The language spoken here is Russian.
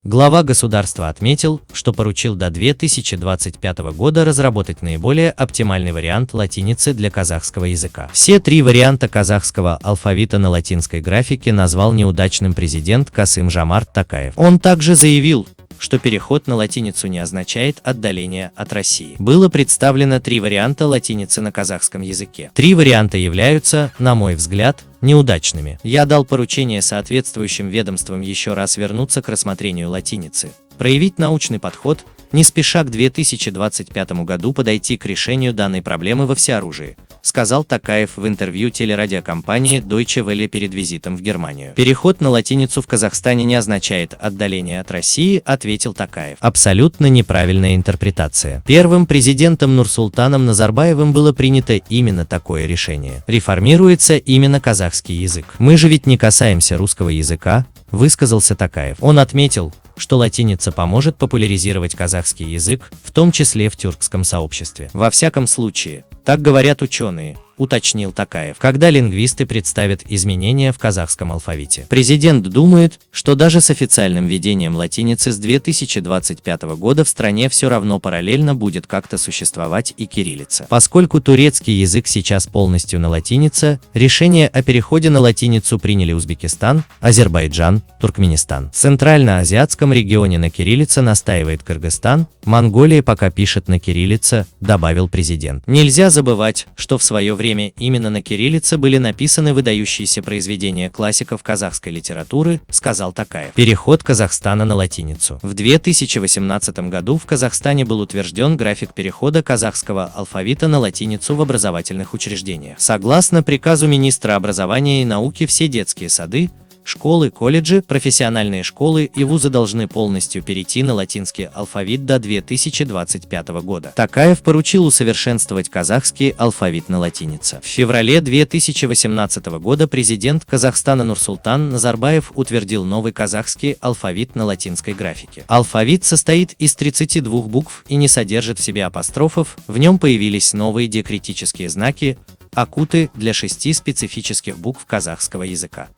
Глава государства отметил, что поручил до 2025 года разработать наиболее оптимальный вариант латиницы для казахского языка. Все три варианта казахского алфавита на латинской графике назвал неудачным президент Касым-Жомарт Токаев. Он также заявил, что переход на латиницу не означает отдаление от России. Было представлено три варианта латиницы на казахском языке. Три варианта являются, на мой взгляд, неудачными. Я дал поручение соответствующим ведомствам еще раз вернуться к рассмотрению латиницы, проявить научный подход, не спеша к 2025 году подойти к решению данной проблемы во всеоружии, сказал Токаев в интервью телерадиокомпании Deutsche Welle перед визитом в Германию. Переход на латиницу в Казахстане не означает отдаление от России, ответил Токаев. Абсолютно неправильная интерпретация. Первым президентом Нурсултаном Назарбаевым было принято именно такое решение. Реформируется именно казахский язык. Мы же ведь не касаемся русского языка, высказался Токаев. Он отметил, что латиница поможет популяризировать казахский язык, в том числе в тюркском сообществе. Во всяком случае, так говорят ученые, уточнил Токаев, когда лингвисты представят изменения в казахском алфавите. Президент думает, что даже с официальным введением латиницы с 2025 года в стране все равно параллельно будет как-то существовать и кириллица. Поскольку турецкий язык сейчас полностью на латинице, решение о переходе на латиницу приняли Узбекистан, Азербайджан, Туркменистан. В центральноазиатском регионе на кириллице настаивает Кыргызстан, Монголия пока пишет на кириллице, добавил президент. Нельзя забывать, что в свое время именно на кириллице были написаны выдающиеся произведения классиков казахской литературы, сказал Токаев. Переход Казахстана на латиницу. В 2018 году в Казахстане был утвержден график перехода казахского алфавита на латиницу в образовательных учреждениях. Согласно приказу министра образования и науки, все детские сады, школы, колледжи, профессиональные школы и вузы должны полностью перейти на латинский алфавит до 2025 года. Токаев поручил усовершенствовать казахский алфавит на латинице. В феврале 2018 года президент Казахстана Нурсултан Назарбаев утвердил новый казахский алфавит на латинской графике. Алфавит состоит из 32 букв и не содержит в себе апострофов, в нем появились новые диакритические знаки, акуты для 6 специфических букв казахского языка.